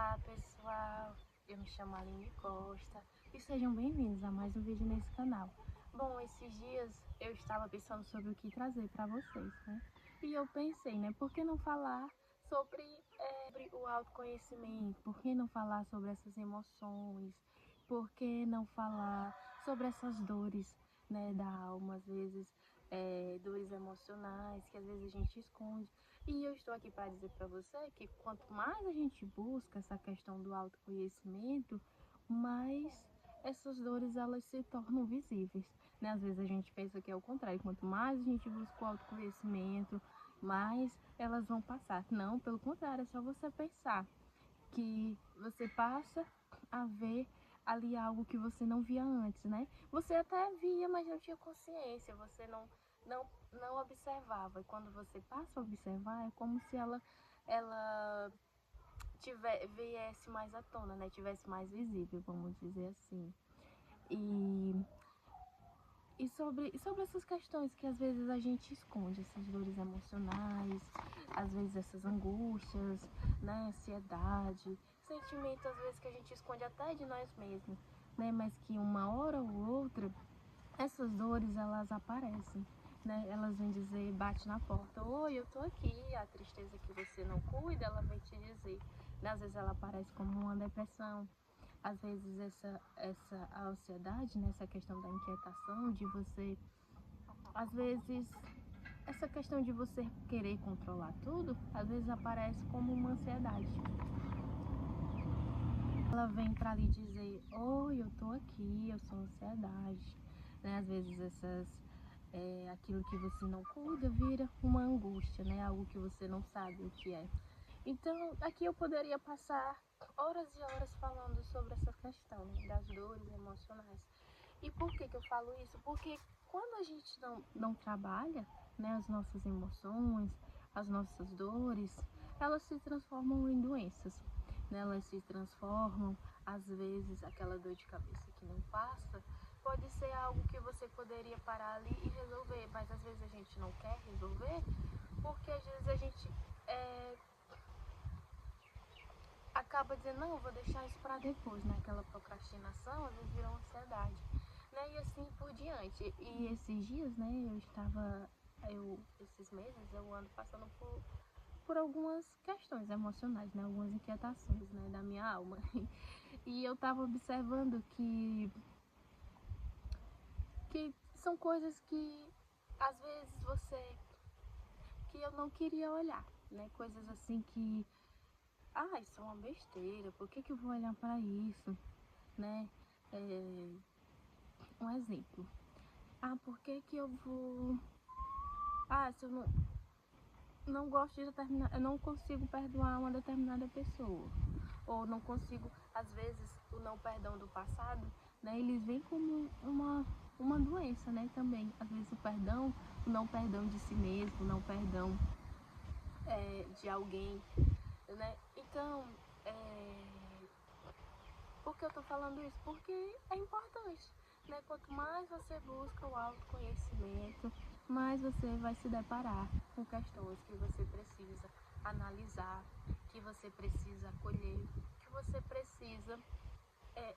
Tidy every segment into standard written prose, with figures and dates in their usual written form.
Olá pessoal, eu me chamo Aline Costa e sejam bem-vindos a mais um vídeo nesse canal. Bom, esses dias eu estava pensando sobre o que trazer para vocês, né? E eu pensei, né, por que não falar sobre o autoconhecimento? Por que não falar sobre essas emoções? Por que não falar sobre essas dores, né, da alma, às vezes dores emocionais que às vezes a gente esconde? E eu estou aqui para dizer para você que quanto mais a gente busca essa questão do autoconhecimento, mais essas dores elas se tornam visíveis, né? Às vezes a gente pensa que é o contrário, quanto mais a gente busca o autoconhecimento, mais elas vão passar. Não, pelo contrário, é só você pensar que você passa a ver ali algo que você não via antes, né? Você até via, mas não tinha consciência, você não observava. E quando você passa a observar, é como se ela viesse mais à tona, né? Tivesse mais visível, vamos dizer assim. E sobre essas questões que às vezes a gente esconde, essas dores emocionais, às vezes essas angústias, né, ansiedade, sentimentos às vezes que a gente esconde até de nós mesmos, né, mas que uma hora ou outra essas dores elas aparecem, né, elas vêm dizer, bate na porta, oi, eu tô aqui, a tristeza que você não cuida, ela vem te dizer, né, às vezes ela aparece como uma depressão. Às vezes essa ansiedade, né, essa questão da inquietação, de você, às vezes, essa questão de você querer controlar tudo, às vezes aparece como uma ansiedade. Ela vem para lhe dizer, oi, eu tô aqui, eu sou ansiedade, né, às vezes aquilo que você não cuida vira uma angústia, né, algo que você não sabe o que é. Então, aqui eu poderia passar horas e horas falando sobre essa questão, né, das dores emocionais. E por que eu falo isso? Porque quando a gente não trabalha, né, as nossas emoções, as nossas dores, elas se transformam em doenças, né? Elas se transformam, às vezes, aquela dor de cabeça que não passa, pode ser algo que você poderia parar ali e resolver, mas às vezes a gente não quer resolver, porque às vezes a gente acaba dizendo, não, eu vou deixar isso para depois, né? Aquela procrastinação, às vezes virou ansiedade, né? E assim por diante. E esses dias, né, esses meses, eu ando passando por algumas questões emocionais, né? Algumas inquietações, né, da minha alma. E eu tava observando que são coisas que, às vezes, que eu não queria olhar, né? Coisas assim que isso é uma besteira, por que eu vou olhar para isso, né? Um exemplo. Por que eu vou... se eu não gosto de determinar... Eu não consigo perdoar uma determinada pessoa. Ou não consigo... Às vezes, o não perdão do passado, né? Eles vêm como uma doença, né? Também. Às vezes o não perdão de si mesmo, o não perdão de alguém, né? Então, por que eu tô falando isso? Porque é importante, né? Quanto mais você busca o autoconhecimento, mais você vai se deparar com questões que você precisa analisar, que você precisa acolher, que você precisa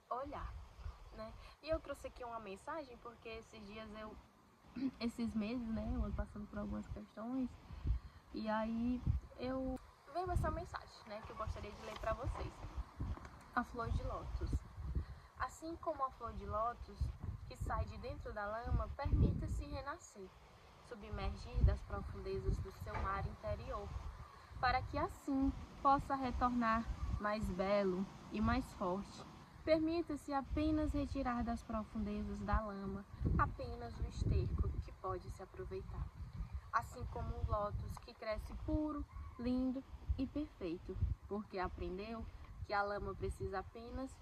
olhar, né? E eu trouxe aqui uma mensagem porque esses meses, né, eu ando passando por algumas questões e aí eu veio essa mensagem, né, que eu gostaria de ler para vocês. A flor de lótus. Assim como a flor de lótus que sai de dentro da lama, permita-se renascer, submergir das profundezas do seu mar interior, para que assim possa retornar mais belo e mais forte. Permita-se apenas retirar das profundezas da lama apenas o esterco que pode se aproveitar. Assim como o lótus que cresce puro, lindo e perfeito, porque aprendeu que a lama precisa apenas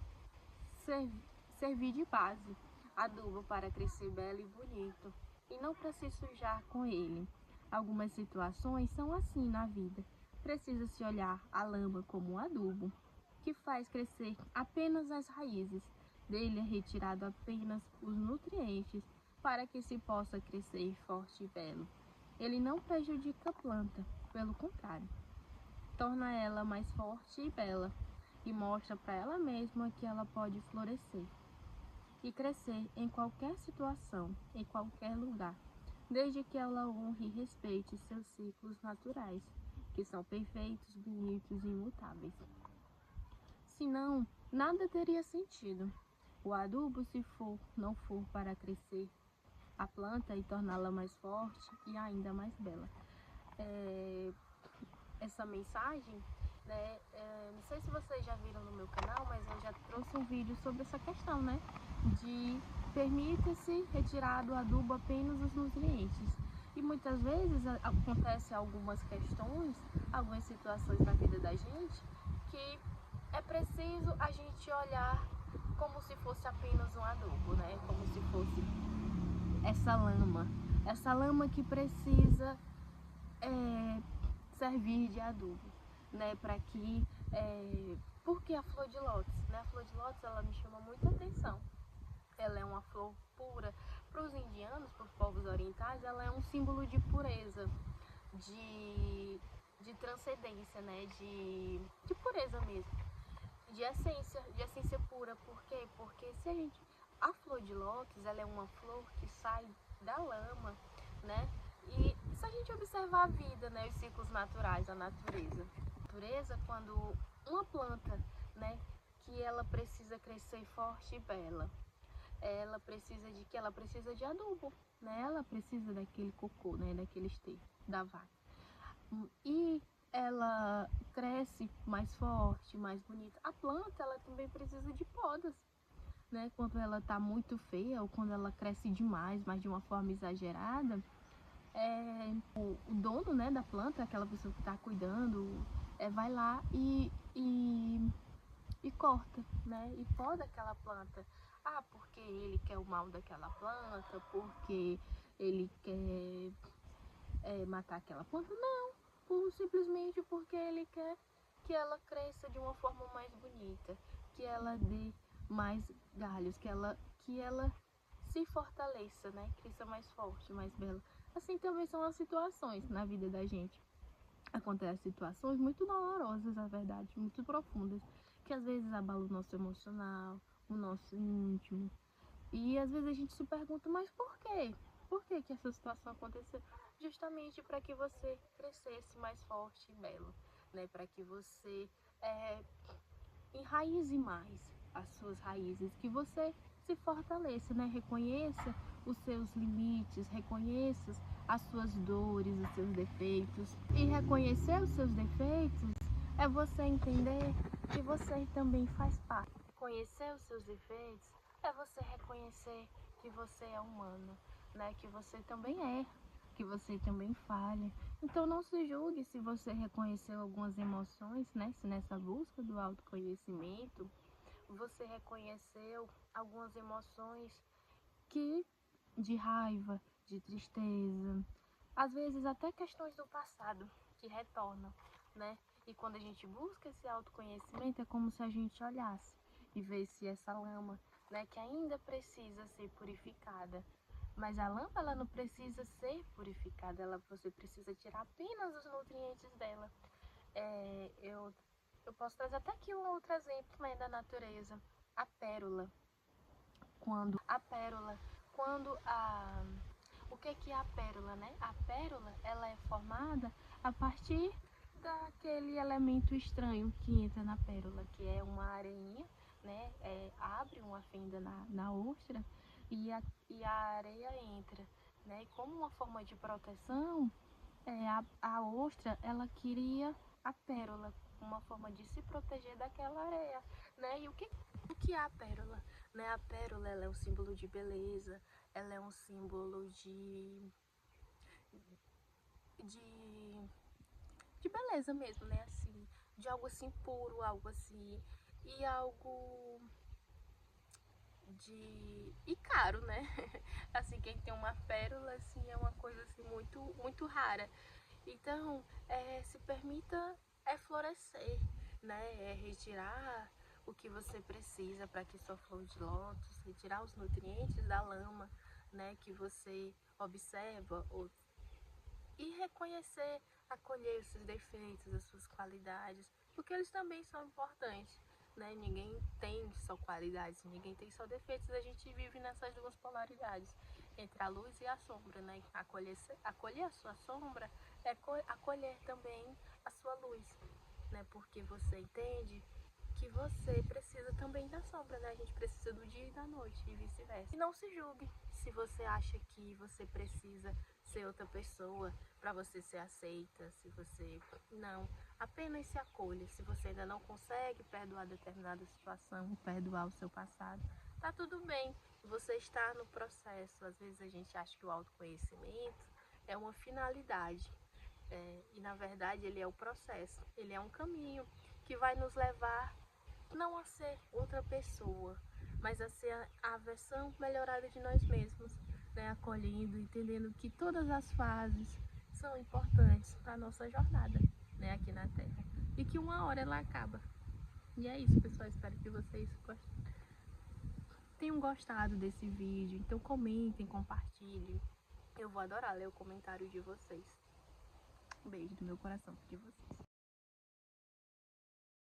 servir de base, adubo para crescer belo e bonito, e não para se sujar com ele. Algumas situações são assim na vida. Precisa-se olhar a lama como um adubo, que faz crescer apenas as raízes. Dele é retirado apenas os nutrientes para que se possa crescer forte e belo. Ele não prejudica a planta, pelo contrário, torna ela mais forte e bela. e mostra para ela mesma que ela pode florescer e crescer em qualquer situação, em qualquer lugar, desde que ela honre e respeite seus ciclos naturais, que são perfeitos, bonitos e imutáveis. Senão, nada teria sentido. O adubo, se não for para crescer a planta e torná-la mais forte e ainda mais bela. Essa mensagem, né, não sei se vocês já viram no meu canal, mas eu já trouxe um vídeo sobre essa questão, né, de permite-se retirar do adubo apenas os nutrientes. E muitas vezes acontece algumas questões, algumas situações na vida da gente, que é preciso a gente olhar como se fosse apenas um adubo, né, como se fosse essa lama que precisa servir de adubo, né, para que, porque a flor de lótus, né, a flor de lótus, ela me chama muita atenção. Ela é uma flor pura. Para os indianos, para os povos orientais, ela é um símbolo de pureza, de transcendência, né, de pureza mesmo, de essência pura. Por quê? Porque a flor de lótus, ela é uma flor que sai da lama, né? E se a gente observar a vida, né, os ciclos naturais, a natureza, quando uma planta, né, que ela precisa crescer forte e bela, ela precisa de adubo, né? Ela precisa daquele cocô, né, daquele esterco da vaca. E ela cresce mais forte, mais bonita. A planta, ela também precisa de podas, né? Quando ela tá muito feia ou quando ela cresce demais, mas de uma forma exagerada, o dono, né, da planta, aquela pessoa que está cuidando, vai lá e corta, né, e poda aquela planta. Porque ele quer o mal daquela planta, porque ele quer matar aquela planta? Não, simplesmente porque ele quer que ela cresça de uma forma mais bonita, que ela dê mais galhos, que ela se fortaleça, né, cresça mais forte, mais bela. Assim também são as situações na vida da gente. Acontecem situações muito dolorosas, na verdade, muito profundas, que às vezes abalam o nosso emocional, o nosso íntimo. E às vezes a gente se pergunta, mas por quê? Por que que essa situação aconteceu? Justamente para que você crescesse mais forte e belo, né? Para que você enraize mais as suas raízes, que você se fortaleça, né? Reconheça os seus limites, reconheça as suas dores, os seus defeitos. E reconhecer os seus defeitos é você entender que você também faz parte. Conhecer os seus defeitos é você reconhecer que você é humano, né? Que você também erra, que você também falha. Então não se julgue se você reconheceu algumas emoções, né? Se nessa busca do autoconhecimento você reconheceu algumas emoções de raiva, de tristeza, às vezes até questões do passado que retornam, né? E quando a gente busca esse autoconhecimento, é como se a gente olhasse e visse essa lama, né, que ainda precisa ser purificada. Mas a lama, ela não precisa ser purificada, você precisa tirar apenas os nutrientes dela. Eu posso trazer até aqui um outro exemplo, né, da natureza. A pérola. O que é a pérola, né? A pérola, ela é formada a partir daquele elemento estranho que entra na pérola, que é uma areinha, né? Abre uma fenda na ostra e a areia entra, né? E como uma forma de proteção, a ostra, ela queria a pérola, uma forma de se proteger daquela areia, né? E o que é a pérola? Né? A pérola, ela é um símbolo de beleza, ela é um símbolo de, de beleza mesmo, né? Assim, de algo assim puro, algo assim, e algo e caro, né? Assim, quem tem uma pérola, assim, é uma coisa assim muito, muito rara. Então, se permita florescer, né? Retirar o que você precisa para que sua flor de lótus, retirar os nutrientes da lama, né? Que você observa e reconhecer, acolher os seus defeitos, as suas qualidades, porque eles também são importantes, né? Ninguém tem só qualidades, ninguém tem só defeitos. A gente vive nessas duas polaridades, entre a luz e a sombra, né? Acolher a sua sombra é acolher também a sua luz, né? Porque você entende que você precisa também da sombra, né? A gente precisa do dia e da noite e vice-versa. E não se julgue se você acha que você precisa ser outra pessoa para você ser aceita, se você não, apenas se acolha. Se você ainda não consegue perdoar determinada situação, perdoar o seu passado, tá tudo bem. Você está no processo. Às vezes a gente acha que o autoconhecimento é uma finalidade. E na verdade ele é o processo, ele é um caminho que vai nos levar não a ser outra pessoa, mas a ser a versão melhorada de nós mesmos, né? Acolhendo, entendendo que todas as fases são importantes para a nossa jornada, né? Aqui na Terra, e que uma hora ela acaba. E é isso, pessoal, espero que vocês tenham gostado desse vídeo, então comentem, compartilhem, eu vou adorar ler o comentário de vocês. Um beijo do meu coração de vocês.